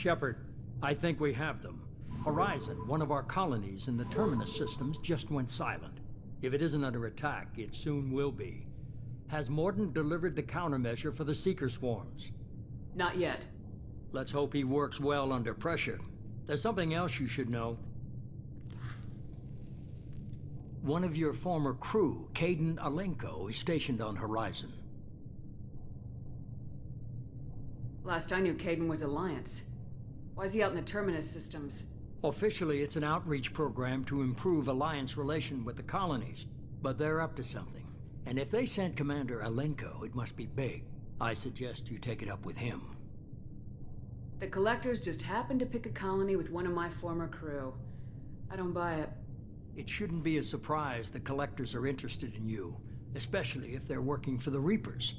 Shepard, I think we have them. Horizon, one of our colonies in the Terminus systems, just went silent. If it isn't under attack, it soon will be. Has Mordin delivered the countermeasure for the Seeker swarms? Not yet. Let's hope he works well under pressure. There's something else you should know. One of your former crew, Kaidan Alenko, is stationed on Horizon. Last I knew, Kaidan was Alliance. Why is he out in the Terminus systems? Officially, it's an outreach program to improve Alliance relation with the colonies, but they're up to something. And if they sent Commander Alenko, it must be big. I suggest you take it up with him. The Collectors just happened to pick a colony with one of my former crew. I don't buy it. It shouldn't be a surprise the Collectors are interested in you, especially if they're working for the Reapers.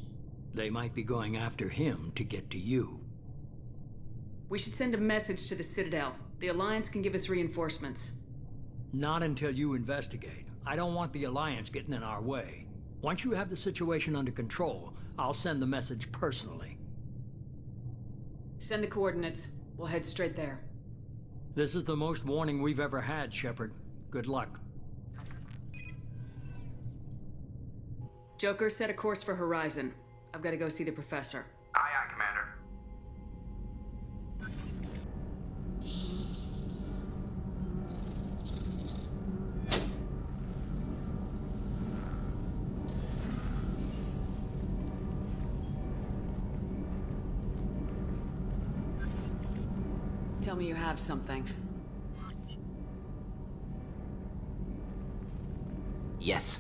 They might be going after him to get to you. We should send a message to the Citadel. The Alliance can give us reinforcements. Not until you investigate. I don't want the Alliance getting in our way. Once you have the situation under control, I'll send the message personally. Send the coordinates. We'll head straight there. This is the most warning we've ever had, Shepard. Good luck. Joker, set a course for Horizon. I've got to go see the Professor. Aye, aye, Commander. Tell me you have something. Yes.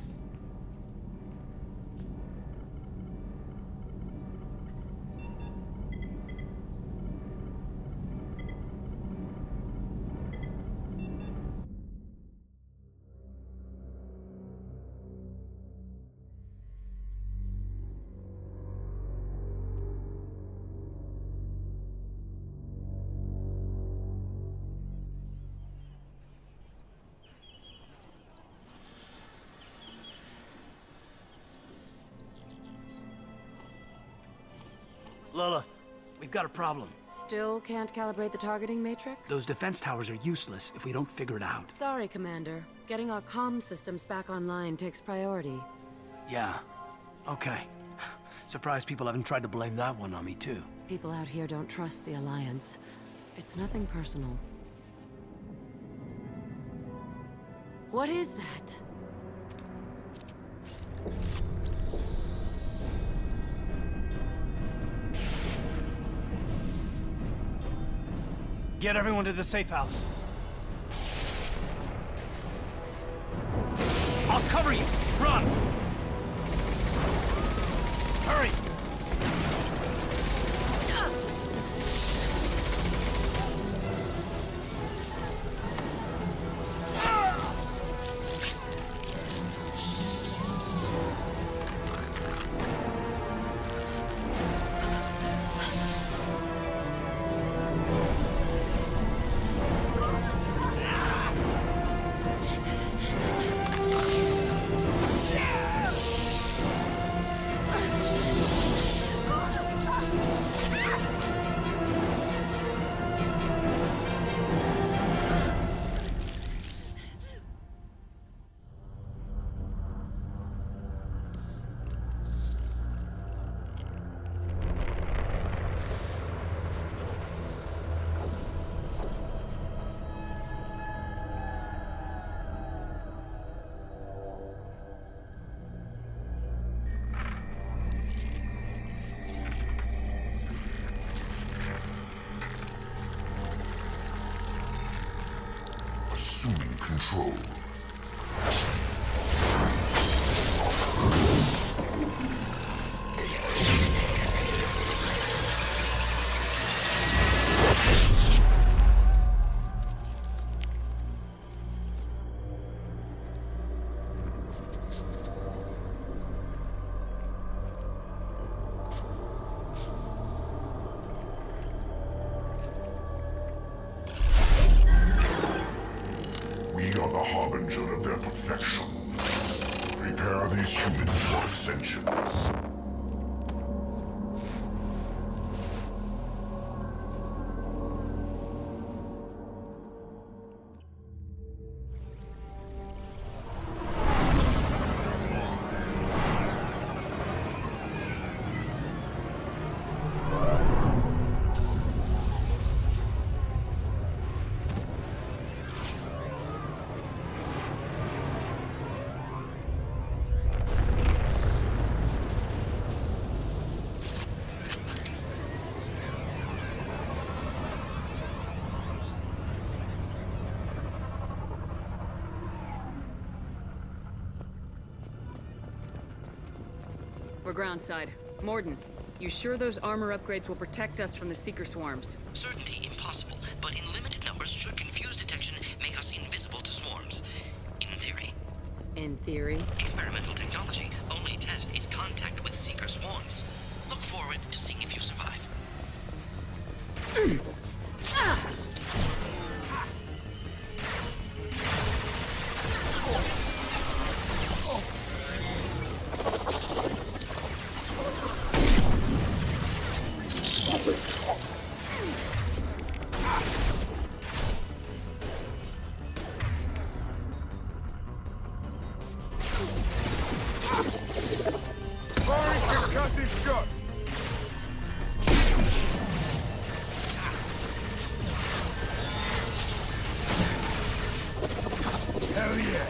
Lilith, we've got a problem. Still can't calibrate the targeting matrix? Those defense towers are useless if we don't figure it out. Sorry, Commander. Getting our comm systems back online takes priority. Yeah. Okay. Surprised people haven't tried to blame that one on me, too. People out here don't trust the Alliance. It's nothing personal. What is that? Get everyone to the safe house. I'll cover you! Run! Hurry! Assuming control. We are the harbinger of their perfection. Prepare these humans for ascension. We're groundside. Morden, you sure those armor upgrades will protect us from the Seeker swarms? Certainty impossible, but in limited numbers should confuse detection make us invisible to swarms. In theory. In theory. Experimental technology. Only test is contact with Seeker swarms. Look forward to seeing if you survive. Hell yeah!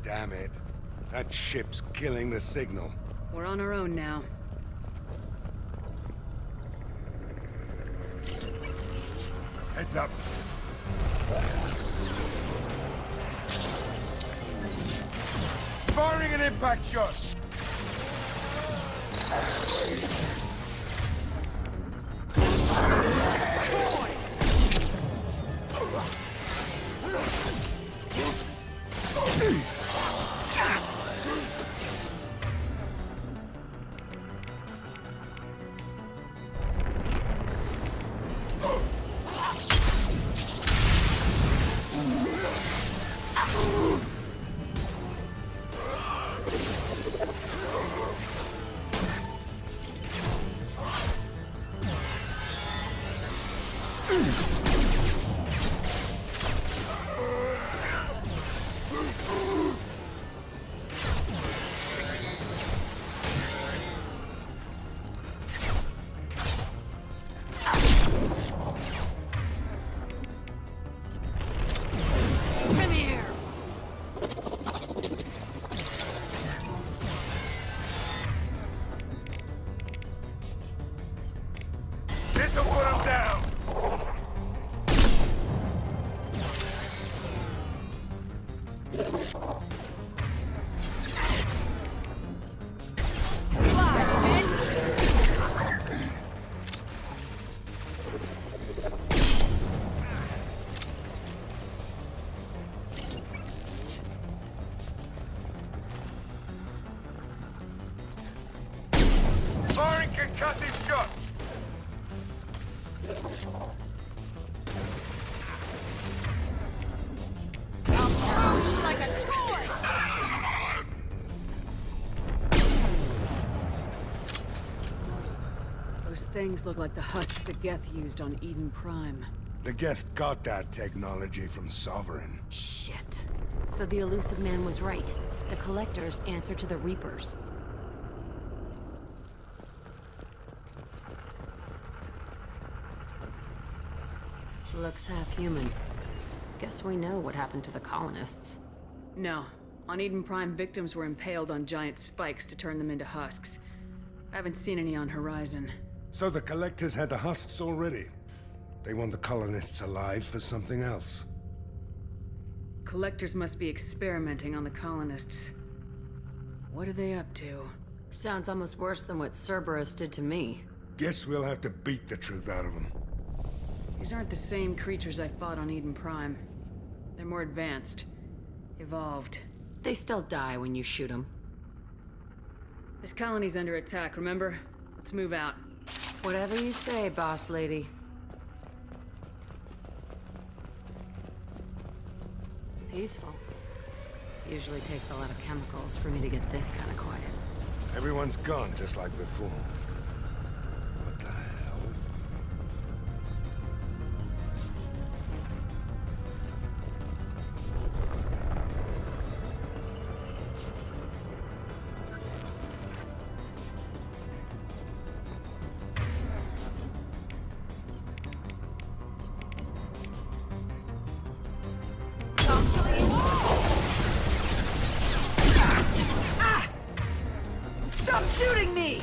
Damn it. That ship's killing the signal. We're on our own now. Heads up. Firing an impact shot! This'll put him down! Firing concussive shot! Like a toy! Those things look like the husks the Geth used on Eden Prime. The Geth got that technology from Sovereign. Shit. So the elusive man was right. The Collectors answer to the Reapers. Looks half human. Guess we know what happened to the colonists. No. On Eden Prime, victims were impaled on giant spikes to turn them into husks. I haven't seen any on Horizon. So the Collectors had the husks already. They want the colonists alive for something else. Collectors must be experimenting on the colonists. What are they up to? Sounds almost worse than what Cerberus did to me. Guess we'll have to beat the truth out of them. These aren't the same creatures I fought on Eden Prime. They're more advanced. Evolved. They still die when you shoot them. This colony's under attack, remember? Let's move out. Whatever you say, boss lady. Peaceful. Usually takes a lot of chemicals for me to get this kind of quiet. Everyone's gone just like before. What the hell? Stop shooting me!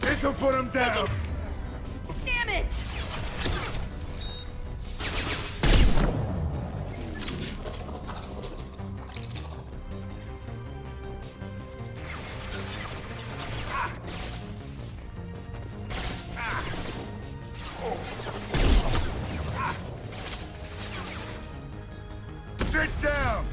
This'll put him down! Damage! Sit down!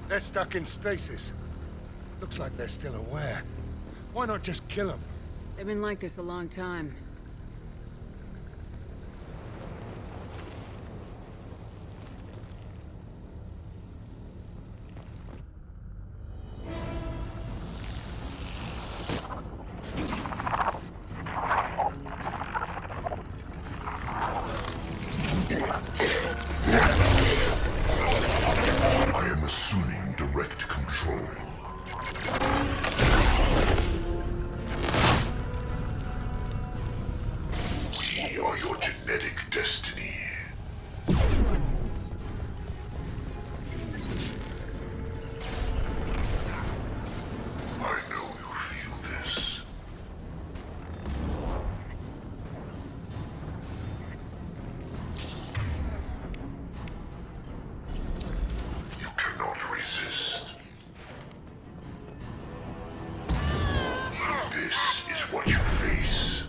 They're stuck in stasis. Looks like they're still aware. Why not just kill them? They've been like this a long time. I am assuming direct control. We are your genetic destiny. I know you feel this. You cannot resist. This is what you face.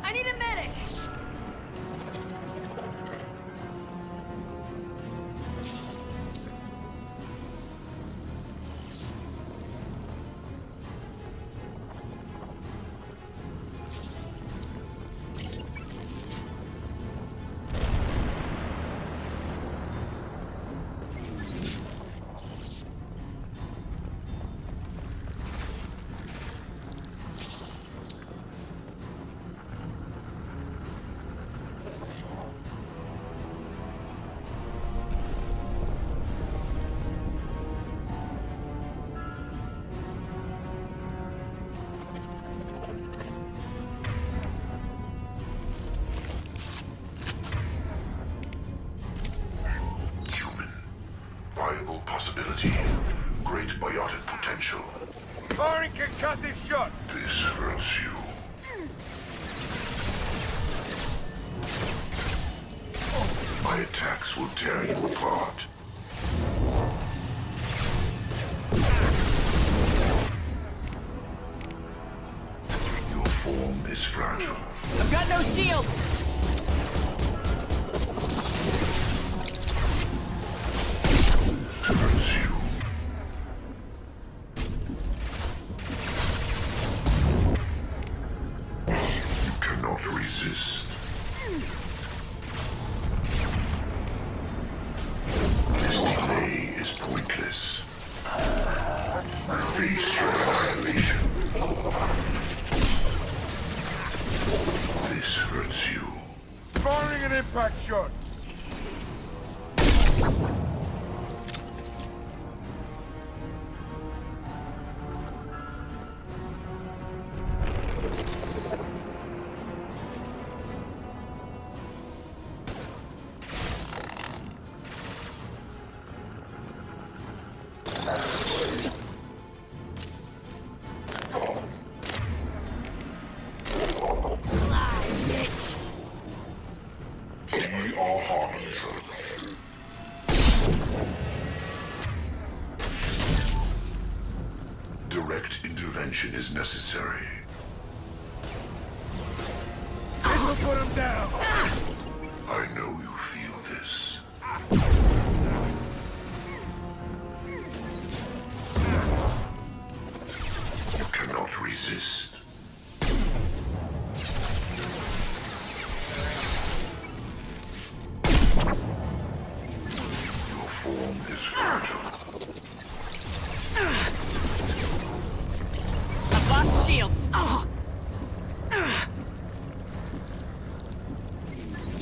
I need a medic! Human. Viable possibility. Great biotic potential. Firing concussive shot! This hurts you. My attacks will tear you apart. Your form is fragile. I've got no shield! resist. This delay is pointless. Face your annihilation. This hurts you. Firing an impact shot. We are harbingers. Direct intervention is necessary. This'll put him down. I know you feel this. You cannot resist. Your form is fragile. I've lost shields.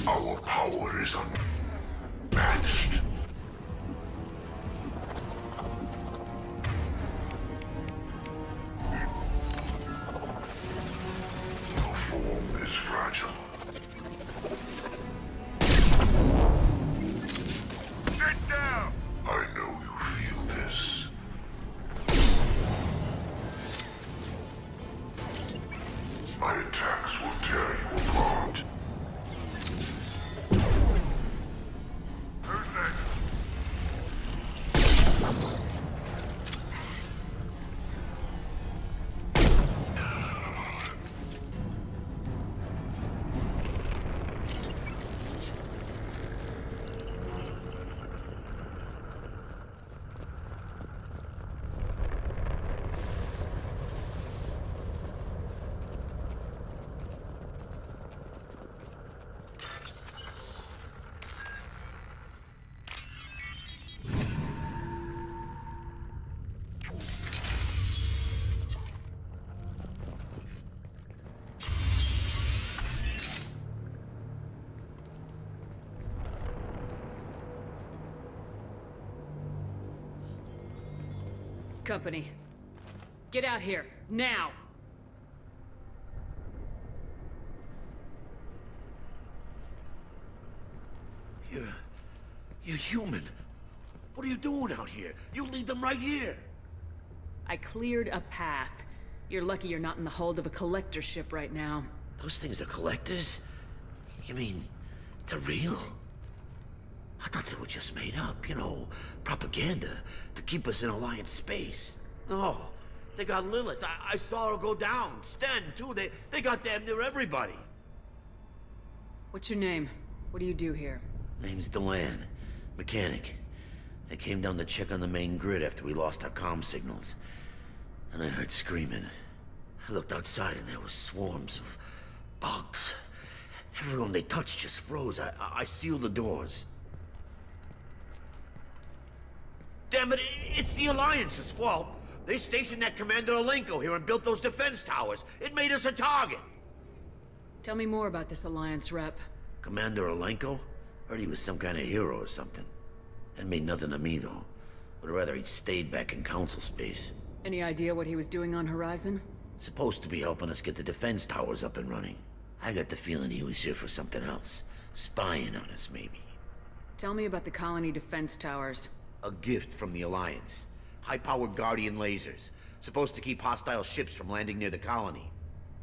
Our power is unmatched. Your form is fragile. Sit down. I know you feel this. My attacks will tear you apart. Who's next? Company. Get out here, now! You're human. What are you doing out here? You lead them right here. I cleared a path. You're lucky you're not in the hold of a collector ship right now. Those things are collectors? You mean, they're real? I thought they were just made up, you know, propaganda to keep us in Alliance space. No, they got Lilith. I saw her go down. Sten, too. They got damn near everybody. What's your name? What do you do here? Name's Delan. Mechanic. I came down to check on the main grid after we lost our comm signals. And I heard screaming. I looked outside and there was swarms of bugs. Everyone they touched just froze. I sealed the doors. Damn it, it's the Alliance's fault. They stationed that Commander Alenko here and built those defense towers. It made us a target. Tell me more about this Alliance rep. Commander Alenko? Heard he was some kind of hero or something. That made nothing to me, though. Would rather he'd stayed back in Council space. Any idea what he was doing on Horizon? Supposed to be helping us get the defense towers up and running. I got the feeling he was here for something else. Spying on us, maybe. Tell me about the colony defense towers. A gift from the Alliance. High-powered Guardian lasers. Supposed to keep hostile ships from landing near the colony.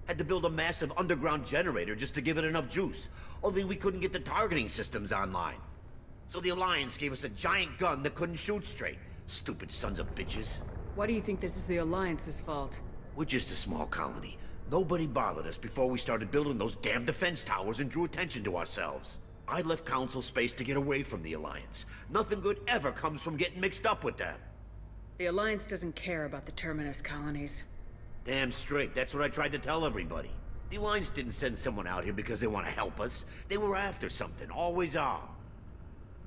Had to build a massive underground generator just to give it enough juice. Only we couldn't get the targeting systems online. So the Alliance gave us a giant gun that couldn't shoot straight. Stupid sons of bitches. Why do you think this is the Alliance's fault? We're just a small colony. Nobody bothered us before we started building those damn defense towers and drew attention to ourselves. I left Council space to get away from the Alliance. Nothing good ever comes from getting mixed up with them. The Alliance doesn't care about the Terminus colonies. Damn straight, that's what I tried to tell everybody. The Alliance didn't send someone out here because they want to help us. They were after something, always are.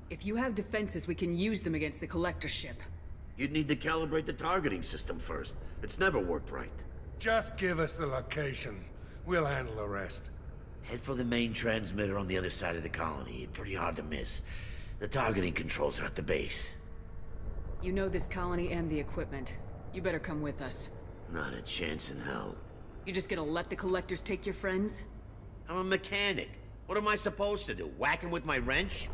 If you have defenses, we can use them against the Collector ship. You'd need to calibrate the targeting system first. It's never worked right. Just give us the location. We'll handle the rest. Head for the main transmitter on the other side of the colony. Pretty hard to miss. The targeting controls are at the base. You know this colony and the equipment. You better come with us. Not a chance in hell. You just gonna let the Collectors take your friends? I'm a mechanic. What am I supposed to do? Whack him with my wrench?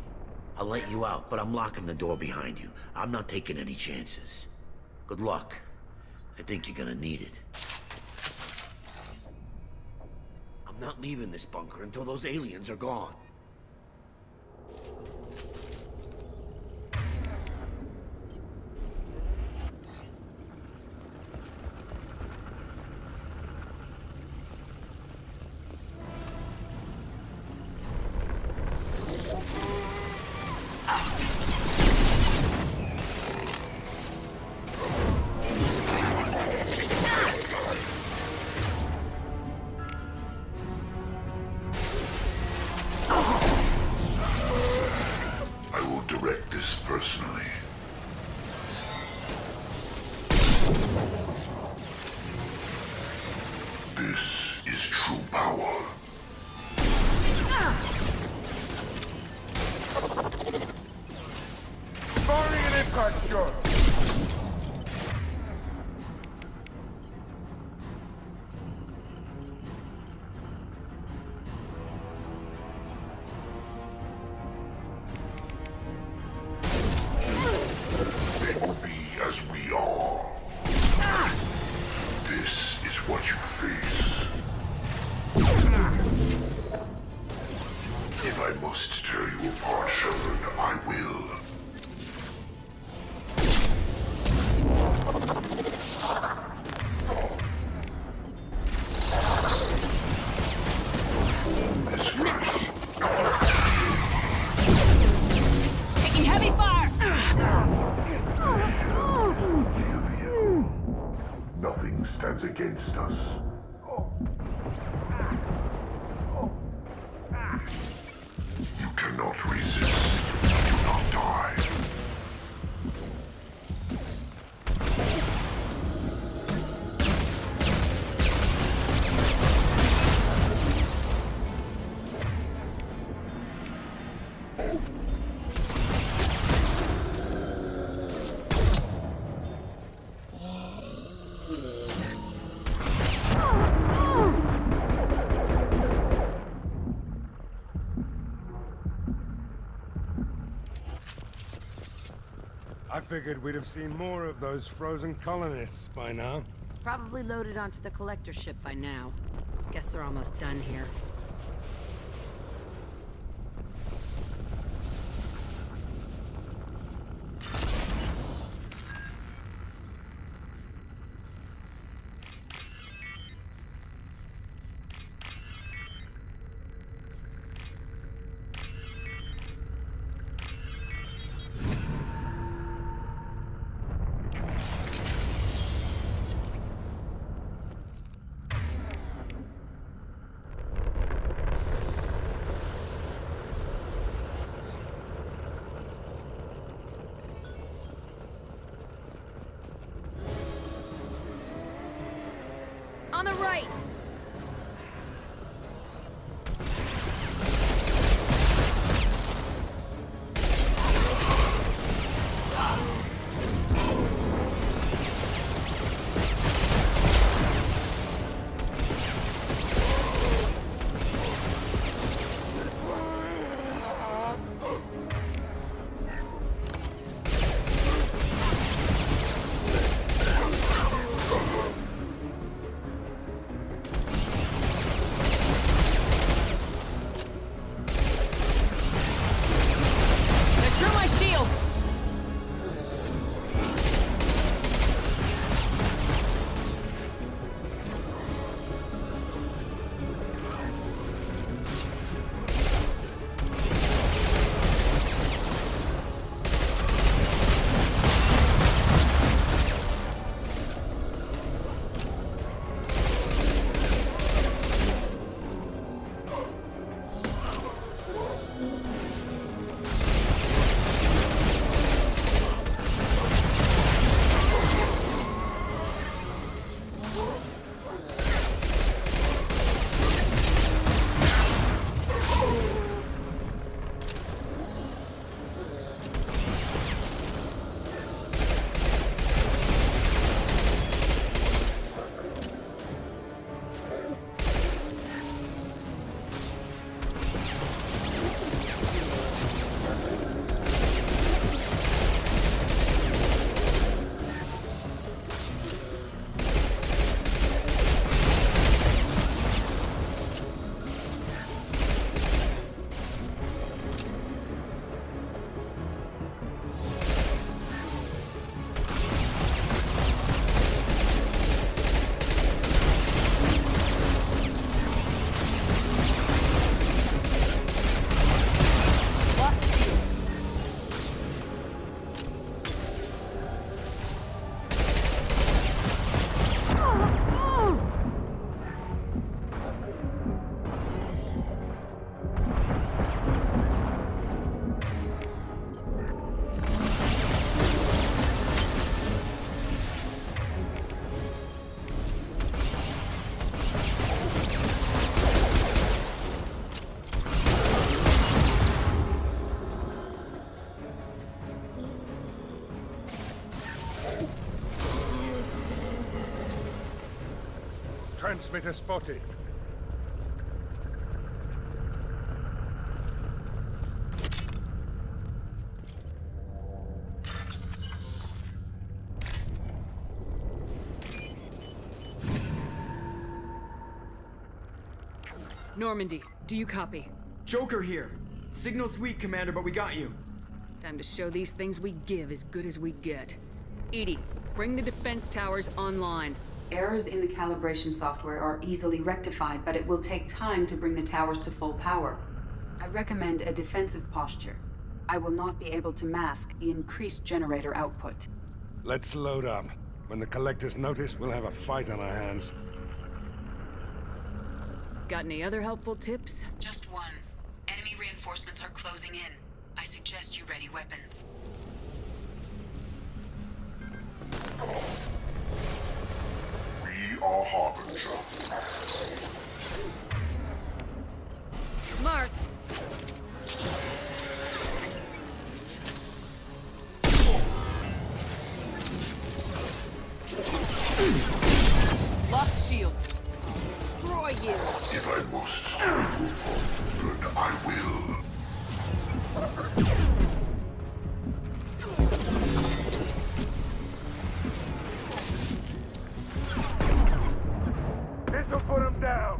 I'll let you out, but I'm locking the door behind you. I'm not taking any chances. Good luck. I think you're gonna need it. I'm not leaving this bunker until those aliens are gone. Personally. This is true power. Firing an impact gun! Stands against us. You cannot resist. Do not die. I figured we'd have seen more of those frozen colonists by now. Probably loaded onto the Collector ship by now. Guess they're almost done here. On the right! Transmitter spotted. Normandy, do you copy? Joker here. Signal sweet, Commander, but we got you. Time to show these things we give as good as we get. Edie, bring the defense towers online. Errors in the calibration software are easily rectified, but it will take time to bring the towers to full power. I recommend a defensive posture. I will not be able to mask the increased generator output. Let's load up. When the Collectors notice, we'll have a fight on our hands. Got any other helpful tips? Just one. Enemy reinforcements are closing in. I suggest you ready weapons. We are Harbinger. Marks! Lock shields. Destroy you! If I must, then I will. This'll put him down!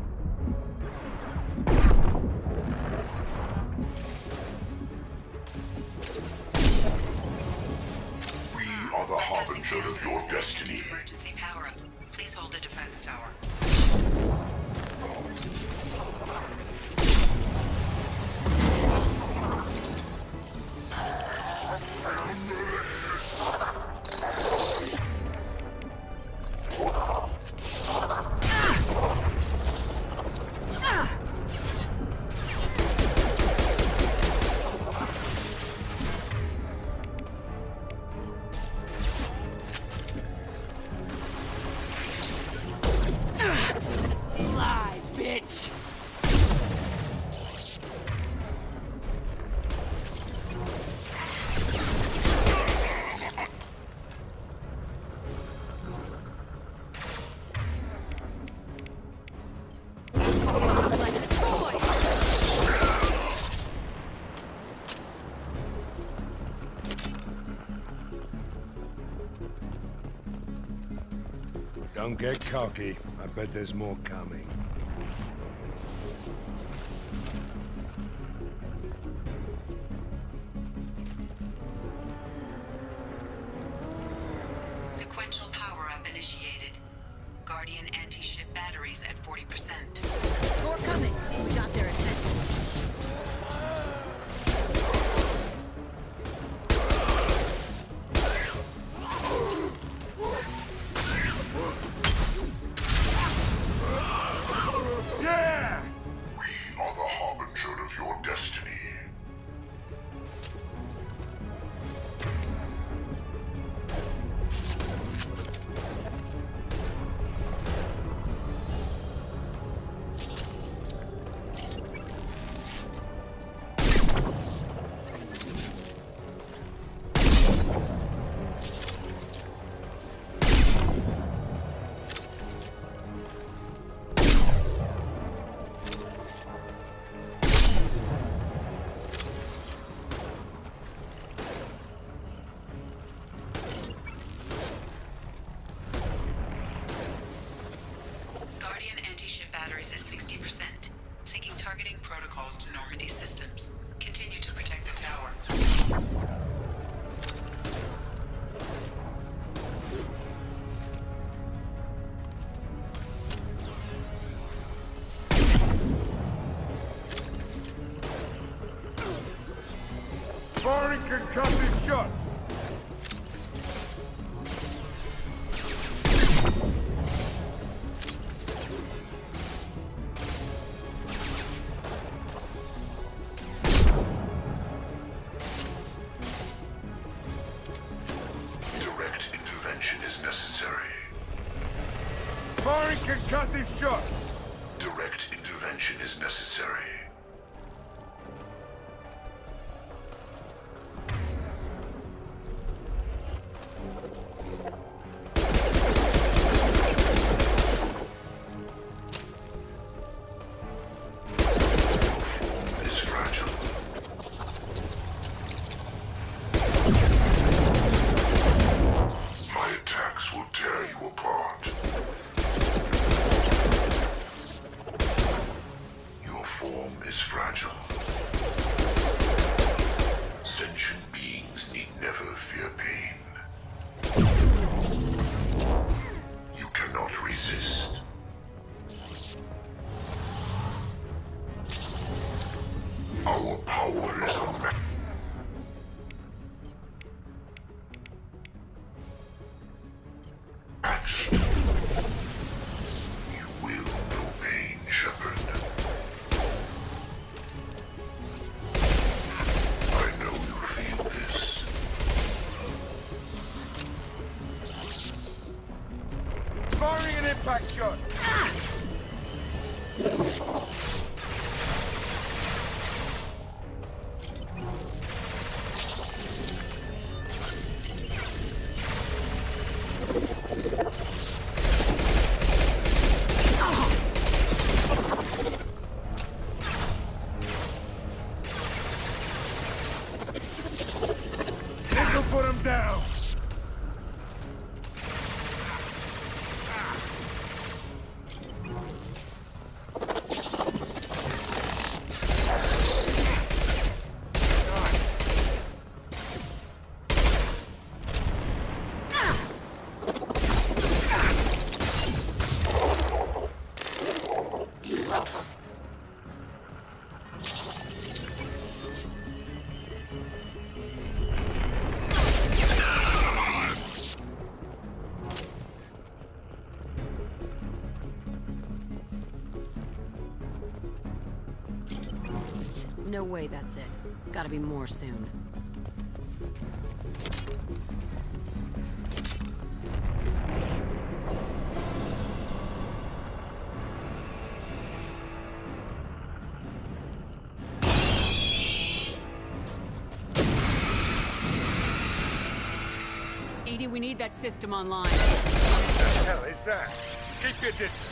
We are the harbinger of your destiny. Emergency power up. Please hold the defense tower. Lie, bitch! Like a toy! Don't get cocky. I bet there's more coming. Sequential power-up initiated. Guardian anti-ship batteries at 40%. More coming! We got their attention. Yeah! We are the harbinger of your destiny. Guardian anti-ship batteries at 60%. Syncing targeting protocols to Normandy systems. Continue to protect the tower. Firing concussive shot! Direct intervention is necessary. Firing concussive shot! Direct intervention is necessary. you apart. Your form is fragile. Sentient beings need never fear pain. You cannot resist. Our power is unmatched. You will know pain, Shepard. I know you feel this. Firing an impact shot! This'll put him down! No way that's it. Gotta be more soon. Edie, we need that system online. What the hell is that? Keep your distance.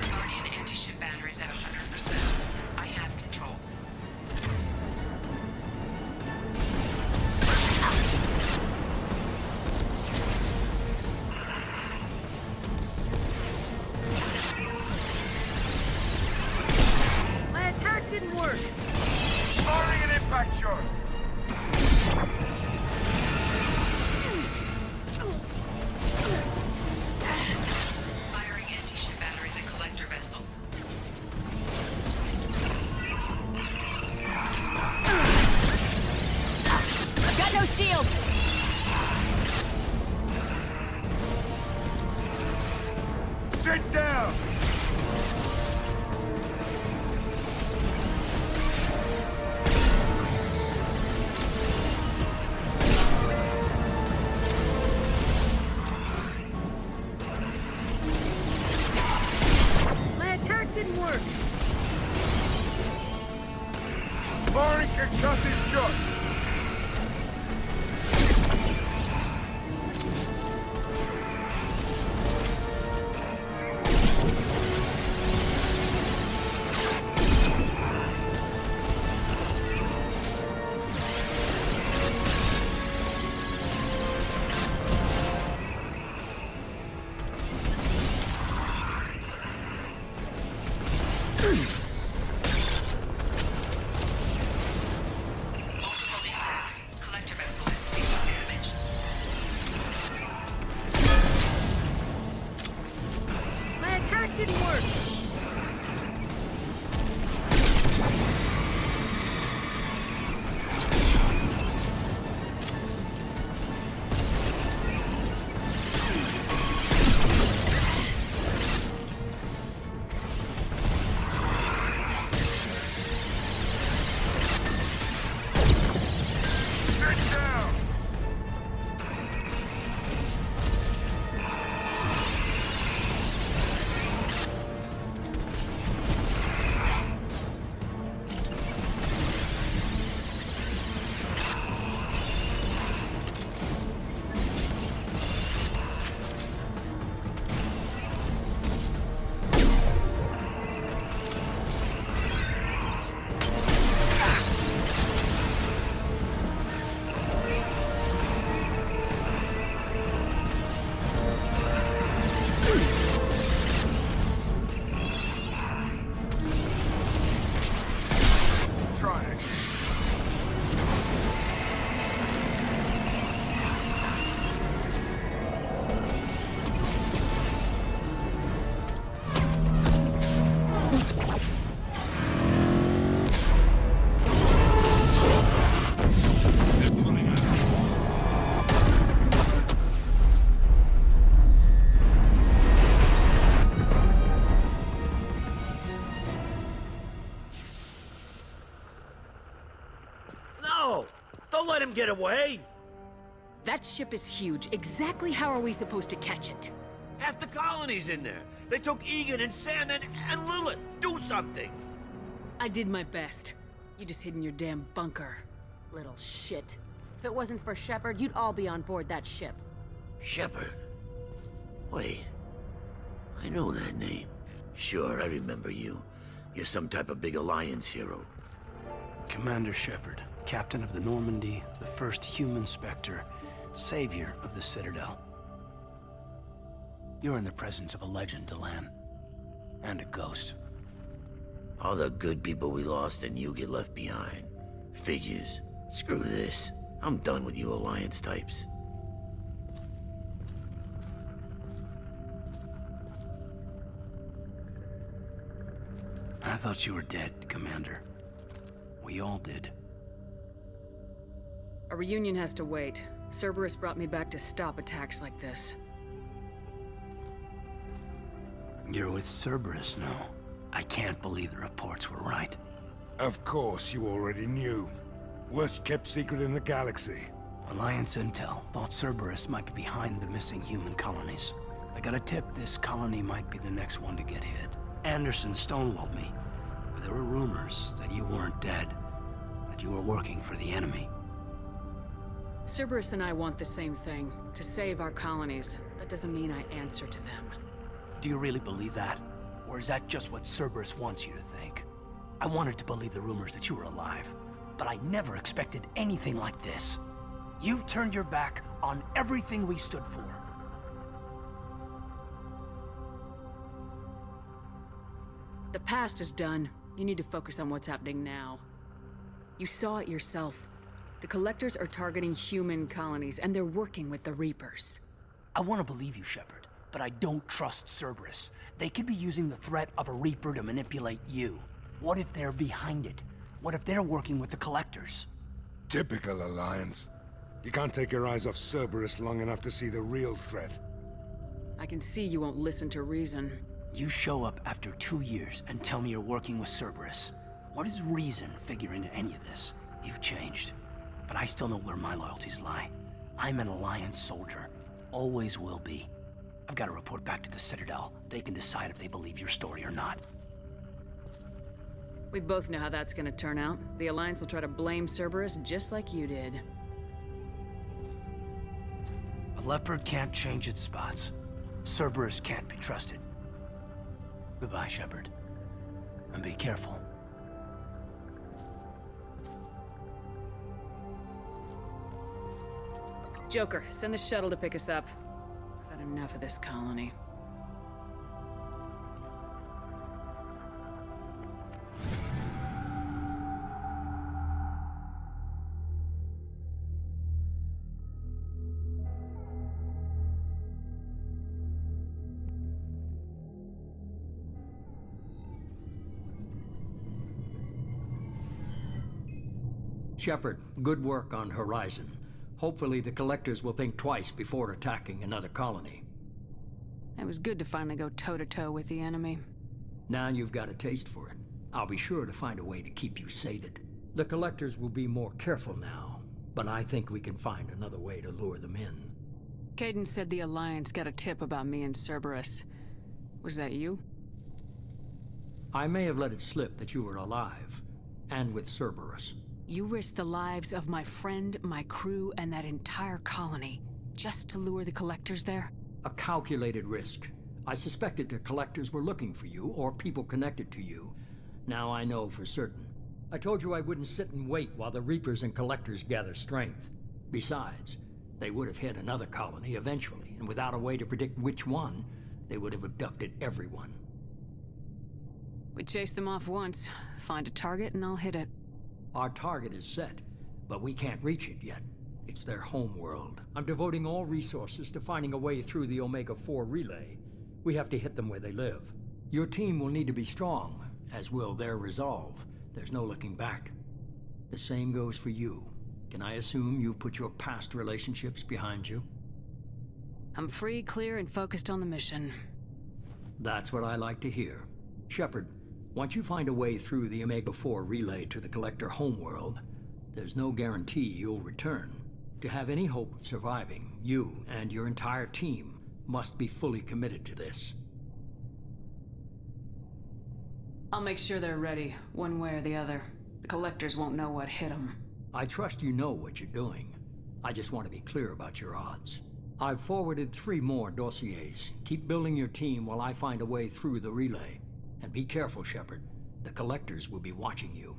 Guardian anti-ship batteries at 100%. I have control. My attack didn't work! Firing an impact shot! Firing anti-ship batteries at collector vessel. I've got no shields! Sit down! My attack didn't work! Firing concussive shot! Multiple Don't let him get away! That ship is huge. Exactly how are we supposed to catch it? Half the colony's in there. They took Egan and Sam and Lilith. Do something! I did my best. You just hid in your damn bunker. Little shit. If it wasn't for Shepard, you'd all be on board that ship. Shepard? Wait. I know that name. Sure, I remember you. You're some type of big Alliance hero. Commander Shepard, captain of the Normandy, the first human Spectre, savior of the Citadel. You're in the presence of a legend, Delan. And a ghost. All the good people we lost and you get left behind. Figures. Screw this. I'm done with you Alliance types. I thought you were dead, Commander. We all did. A reunion has to wait. Cerberus brought me back to stop attacks like this. You're with Cerberus now. I can't believe the reports were right. Of course, you already knew. Worst kept secret in the galaxy. Alliance intel thought Cerberus might be behind the missing human colonies. I got a tip this colony might be the next one to get hit. Anderson stonewalled me, but there were rumors that you weren't dead, that you were working for the enemy. Cerberus and I want the same thing, to save our colonies. That doesn't mean I answer to them. Do you really believe that? Or is that just what Cerberus wants you to think? I wanted to believe the rumors that you were alive, but I never expected anything like this. You've turned your back on everything we stood for. The past is done. You need to focus on what's happening now. You saw it yourself. The Collectors are targeting human colonies, and they're working with the Reapers. I want to believe you, Shepard, but I don't trust Cerberus. They could be using the threat of a Reaper to manipulate you. What if they're behind it? What if they're working with the Collectors? Typical Alliance. You can't take your eyes off Cerberus long enough to see the real threat. I can see you won't listen to reason. You show up after 2 years and tell me you're working with Cerberus. What does reason figure into any of this? You've changed. But I still know where my loyalties lie. I'm an Alliance soldier. Always will be. I've got to report back to the Citadel. They can decide if they believe your story or not. We both know how that's gonna turn out. The Alliance will try to blame Cerberus just like you did. A leopard can't change its spots. Cerberus can't be trusted. Goodbye, Shepard. And be careful. Joker, send the shuttle to pick us up. I've had enough of this colony. Shepard, good work on Horizon. Hopefully the Collectors will think twice before attacking another colony. It was good to finally go toe-to-toe with the enemy. Now you've got a taste for it. I'll be sure to find a way to keep you sated. The Collectors will be more careful now, but I think we can find another way to lure them in. Caden said the Alliance got a tip about me and Cerberus. Was that you? I may have let it slip that you were alive, and with Cerberus. You risked the lives of my friend, my crew, and that entire colony, just to lure the Collectors there? A calculated risk. I suspected the Collectors were looking for you, or people connected to you. Now I know for certain. I told you I wouldn't sit and wait while the Reapers and Collectors gather strength. Besides, they would have hit another colony eventually, and without a way to predict which one, they would have abducted everyone. We chase them off once. Find a target and I'll hit it. Our target is set, but we can't reach it yet. It's their home world. I'm devoting all resources to finding a way through the Omega-4 relay. We have to hit them where they live. Your team will need to be strong, as will their resolve. There's no looking back. The same goes for you. Can I assume you've put your past relationships behind you? I'm free, clear, and focused on the mission. That's what I like to hear. Shepard, once you find a way through the Omega-4 relay to the Collector homeworld, There's no guarantee you'll return. To have any hope of surviving, you and your entire team must be fully committed to this. I'll make sure they're ready, one way or the other. The collectors won't know what hit them. I trust you know what you're doing. I just want to be clear about your odds. I've forwarded 3 more dossiers. Keep building your team while I find a way through the relay. And be careful, Shepard. The collectors will be watching you.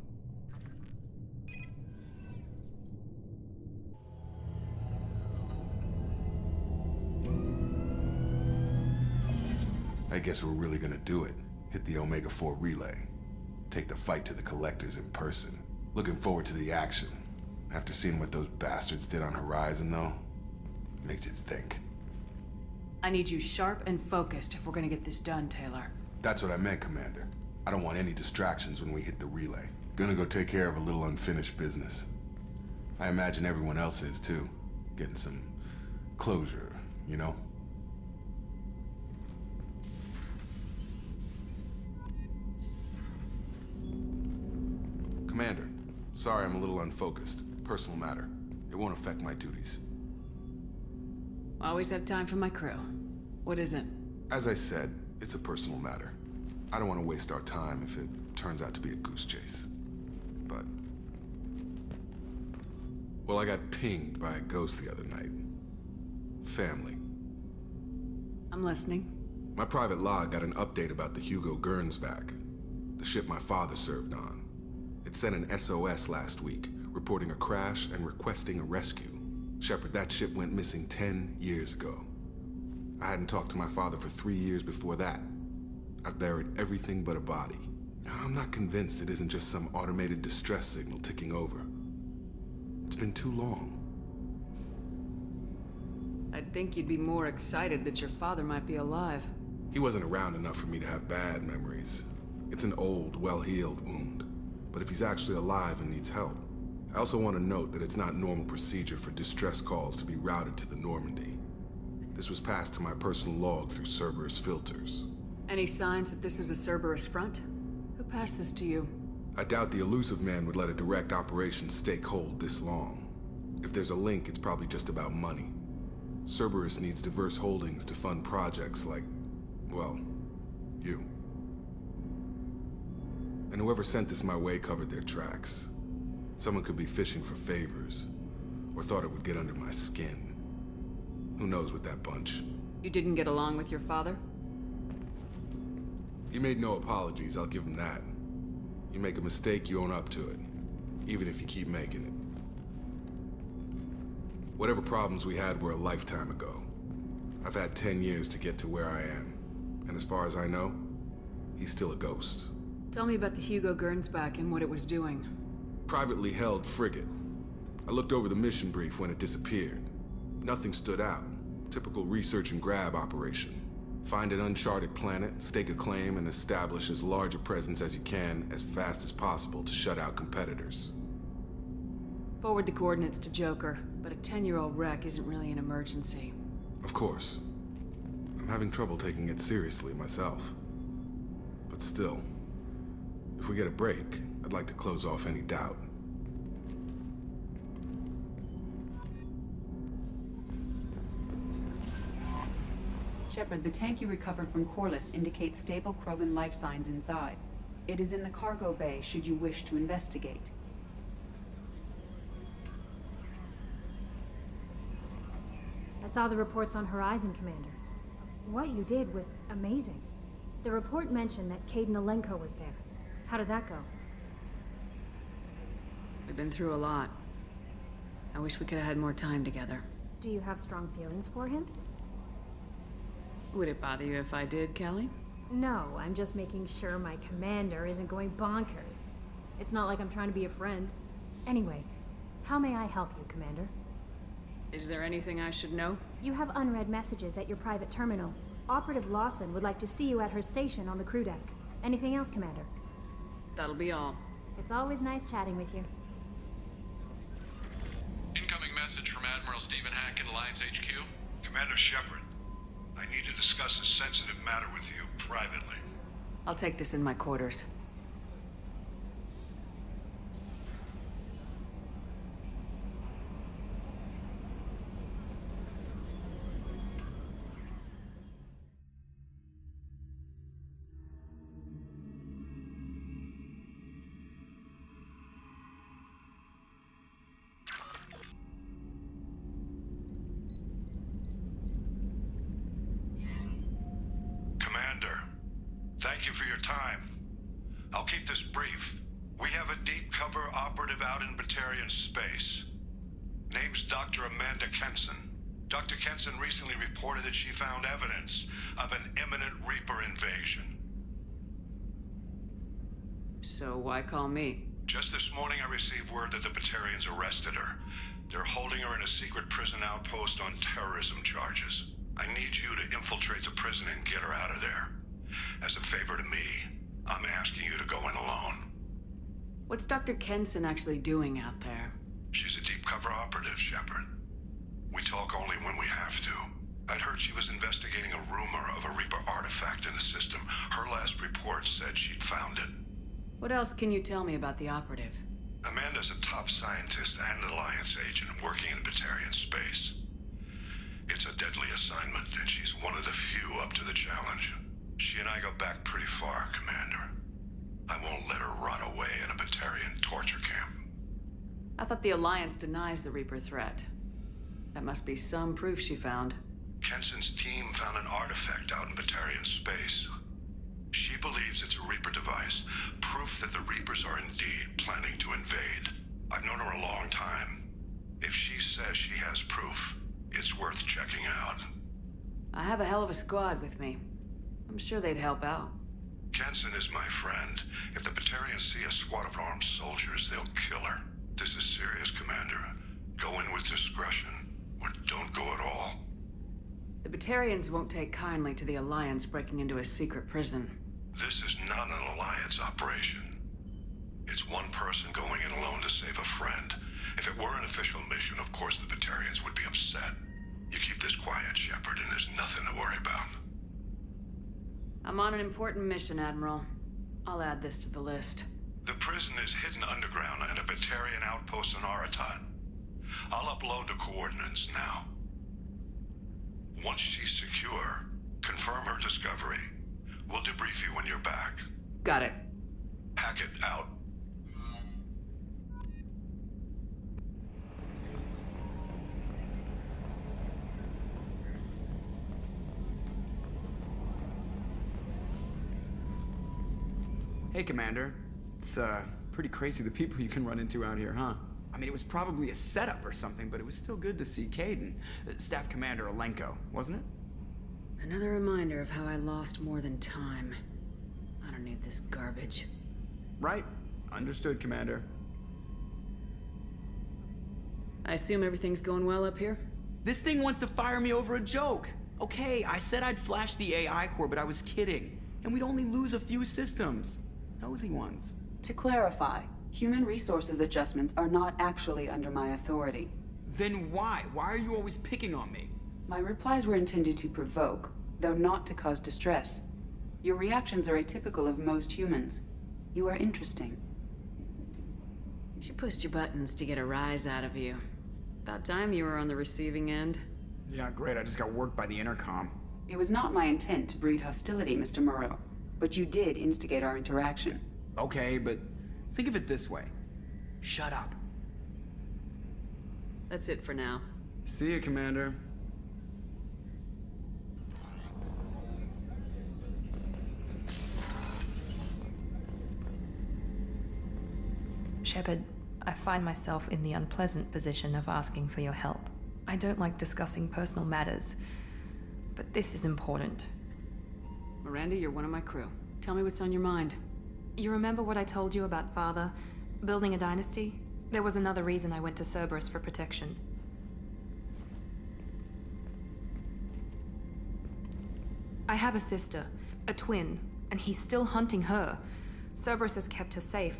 I guess we're really gonna do it. Hit the Omega-4 relay. Take the fight to the collectors in person. Looking forward to the action. After seeing what those bastards did on Horizon, though, makes you think. I need you sharp and focused if we're gonna get this done, Taylor. That's what I meant, Commander. I don't want any distractions when we hit the relay. Gonna go take care of a little unfinished business. I imagine everyone else is, too. Getting some closure, you know? Commander, sorry I'm a little unfocused. Personal matter. It won't affect my duties. Always have time for my crew. What is it? As I said, it's a personal matter. I don't want to waste our time if it turns out to be a goose chase. But... well, I got pinged by a ghost the other night. Family. I'm listening. My private log got an update about the Hugo Gernsback, the ship my father served on. It sent an SOS last week, reporting a crash and requesting a rescue. Shepard, that ship went missing 10 years ago. I hadn't talked to my father for 3 years before that. I've buried everything but a body. I'm not convinced it isn't just some automated distress signal ticking over. It's been too long. I'd think you'd be more excited that your father might be alive. He wasn't around enough for me to have bad memories. It's an old, well-healed wound. But if he's actually alive and needs help, I also want to note that it's not normal procedure for distress calls to be routed to the Normandy. This was passed to my personal log through Cerberus filters. Any signs that this is a Cerberus front? Who passed this to you? I doubt the elusive man would let a direct operation stake hold this long. If there's a link, it's probably just about money. Cerberus needs diverse holdings to fund projects like, well, you. And whoever sent this my way covered their tracks. Someone could be fishing for favors, or thought it would get under my skin. Who knows with that bunch? You didn't get along with your father? He made no apologies, I'll give him that. You make a mistake, you own up to it. Even if you keep making it. Whatever problems we had were a lifetime ago. I've had 10 years to get to where I am. And as far as I know, he's still a ghost. Tell me about the Hugo Gernsback and what it was doing. Privately held frigate. I looked over the mission brief when it disappeared. Nothing stood out. Typical research and grab operation. Find an uncharted planet, stake a claim, and establish as large a presence as you can as fast as possible to shut out competitors. Forward the coordinates to Joker, but a 10-year-old wreck isn't really an emergency. Of course. I'm having trouble taking it seriously myself. But still, if we get a break, I'd like to close off any doubt. Shepard, the tank you recovered from Corliss indicates stable Krogan life signs inside. It is in the cargo bay should you wish to investigate. I saw the reports on Horizon, Commander. What you did was amazing. The report mentioned that Caden Alenko was there. How did that go? We've been through a lot. I wish we could have had more time together. Do you have strong feelings for him? Would it bother you if I did, Kelly? No, I'm just making sure my commander isn't going bonkers. It's not like I'm trying to be a friend. Anyway, how may I help you, Commander? Is there anything I should know? You have unread messages at your private terminal. Operative Lawson would like to see you at her station on the crew deck. Anything else, Commander? That'll be all. It's always nice chatting with you. Incoming message from Admiral Stephen Hackett, Alliance HQ. Commander Shepard, I need to discuss a sensitive matter with you privately. I'll take this in my quarters. you for your time. I'll keep this brief. We have a deep cover operative out in Batarian space. Name's Dr. Amanda Kenson. Dr. Kenson recently reported that she found evidence of an imminent Reaper invasion. So why call me? Just this morning I received word that the Batarians arrested her. They're holding her in a secret prison outpost on terrorism charges. I need you to infiltrate the prison and get her out of there. As a favor to me, I'm asking you to go in alone. What's Dr. Kenson actually doing out there? She's a deep cover operative, Shepard. We talk only when we have to. I'd heard she was investigating a rumor of a Reaper artifact in the system. Her last report said she'd found it. What else can you tell me about the operative? Amanda's a top scientist and Alliance agent working in Batarian space. It's a deadly assignment, and she's one of the few up to the challenge. She and I go back pretty far, Commander. I won't let her rot away in a Batarian torture camp. I thought the Alliance denies the Reaper threat. That must be some proof she found. Kenson's team found an artifact out in Batarian space. She believes it's a Reaper device, proof that the Reapers are indeed planning to invade. I've known her a long time. If she says she has proof, it's worth checking out. I have a hell of a squad with me. I'm sure they'd help out. Kenson is my friend. If the Batarians see a squad of armed soldiers, they'll kill her. This is serious, Commander. Go in with discretion, or don't go at all. The Batarians won't take kindly to the Alliance breaking into a secret prison. This is not an Alliance operation. It's one person going in alone to save a friend. If it were an official mission, of course the Batarians would be upset. You keep this quiet, Shepard, and there's nothing to worry about. I'm on an important mission, Admiral. I'll add this to the list. The prison is hidden underground in a Batarian outpost on Aratat. I'll upload the coordinates now. Once she's secure, confirm her discovery. We'll debrief you when you're back. Got it. Hackett out. Hey, Commander. It's, pretty crazy the people you can run into out here, huh? I mean, it was probably a setup or something, but it was still good to see Kaidan. Staff Commander Alenko, wasn't it? Another reminder of how I lost more than time. I don't need this garbage. Right. Understood, Commander. I assume everything's going well up here? This thing wants to fire me over a joke. Okay, I said I'd flash the AI core, but I was kidding. And we'd only lose a few systems. Nosy ones. To clarify, human resources adjustments are not actually under my authority. Then why? Why are you always picking on me? My replies were intended to provoke, though not to cause distress. Your reactions are atypical of most humans. You are interesting. She pushed your buttons to get a rise out of you. About time you were on the receiving end. Yeah, great. I just got worked by the intercom. It was not my intent to breed hostility, Mr. Moreau, but you did instigate our interaction. Okay, but think of it this way. Shut up. That's it for now. See you, Commander. Shepard, I find myself in the unpleasant position of asking for your help. I don't like discussing personal matters, but this is important. Miranda, you're one of my crew. Tell me what's on your mind. You remember what I told you about Father? Building a dynasty? There was another reason I went to Cerberus for protection. I have a sister, a twin, and he's still hunting her. Cerberus has kept her safe,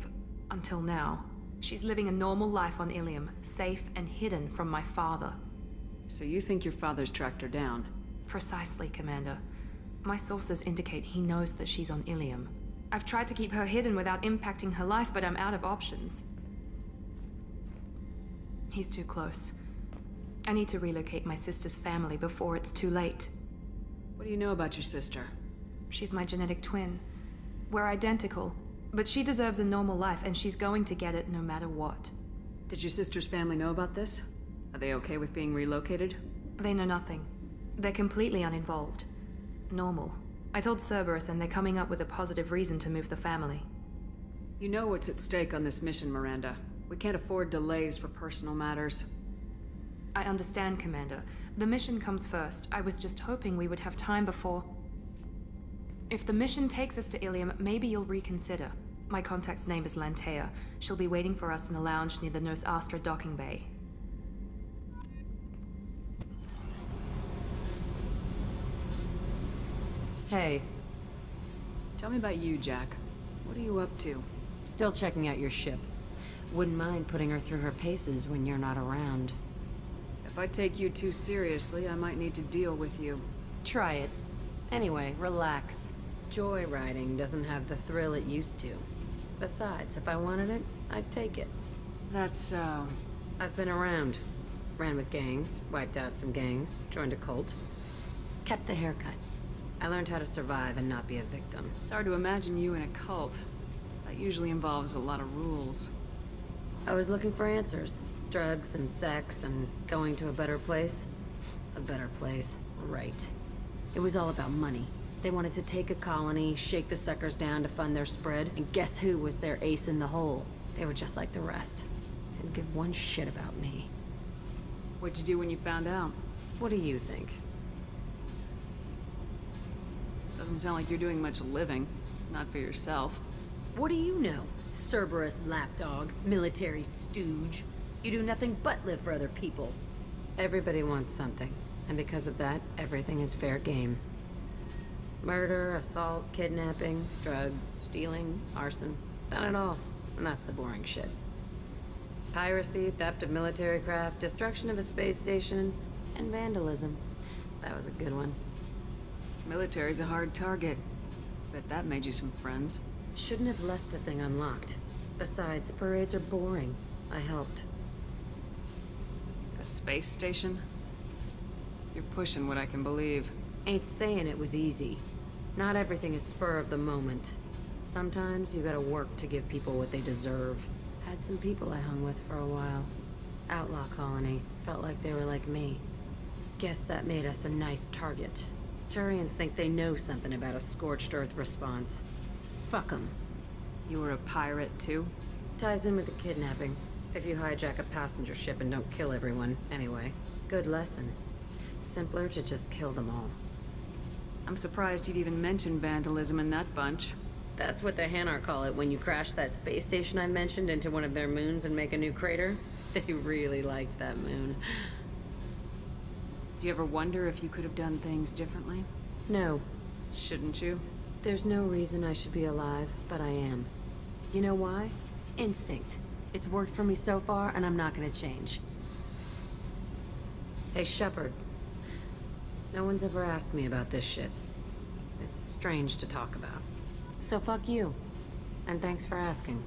until now. She's living a normal life on Ilium, safe and hidden from my father. So you think your father's tracked her down? Precisely, Commander. My sources indicate he knows that she's on Ilium. I've tried to keep her hidden without impacting her life, but I'm out of options. He's too close. I need to relocate my sister's family before it's too late. What do you know about your sister? She's my genetic twin. We're identical, but she deserves a normal life, and she's going to get it no matter what. Did your sister's family know about this? Are they okay with being relocated? They know nothing. They're completely uninvolved. Normal. I told Cerberus and they're coming up with a positive reason to move the family. You know what's at stake on this mission, Miranda. We can't afford delays for personal matters. I understand, Commander. The mission comes first. I was just hoping we would have time before... If the mission takes us to Ilium, maybe you'll reconsider. My contact's name is Lantea. She'll be waiting for us in the lounge near the Nos Astra docking bay. Hey. Tell me about you, Jack. What are you up to? Still checking out your ship. Wouldn't mind putting her through her paces when you're not around. If I take you too seriously, I might need to deal with you. Try it. Anyway, relax. Joyriding doesn't have the thrill it used to. Besides, if I wanted it, I'd take it. That's so... I've been around. Ran with gangs, wiped out some gangs, joined a cult. Kept the haircut. I learned how to survive and not be a victim. It's hard to imagine you in a cult. That usually involves a lot of rules. I was looking for answers. Drugs and sex and going to a better place. A better place, right. It was all about money. They wanted to take a colony, shake the suckers down to fund their spread, and guess who was their ace in the hole? They were just like the rest. Didn't give one shit about me. What'd you do when you found out? What do you think? Doesn't sound like you're doing much living. Not for yourself. What do you know? Cerberus lapdog, military stooge. You do nothing but live for other people. Everybody wants something, and because of that, everything is fair game. Murder, assault, kidnapping, drugs, stealing, arson. Done it all. And that's the boring shit. Piracy, theft of military craft, destruction of a space station, and vandalism. That was a good one. Military's a hard target. Bet that made you some friends. Shouldn't have left the thing unlocked. Besides, parades are boring. I helped. A space station? You're pushing what I can believe. Ain't saying it was easy. Not everything is spur of the moment. Sometimes you gotta work to give people what they deserve. Had some people I hung with for a while. Outlaw colony. Felt like they were like me. Guess that made us a nice target. Turians think they know something about a scorched earth response. Fuck 'em. You were a pirate, too? Ties in with the kidnapping. If you hijack a passenger ship and don't kill everyone, anyway. Good lesson. Simpler to just kill them all. I'm surprised you'd even mention vandalism in that bunch. That's what the Hanar call it when you crash that space station I mentioned into one of their moons and make a new crater. They really liked that moon. Do you ever wonder if you could have done things differently? No. Shouldn't you? There's no reason I should be alive, but I am. You know why? Instinct. It's worked for me so far, and I'm not gonna change. Hey, Shepard. No one's ever asked me about this shit. It's strange to talk about. So fuck you. And thanks for asking.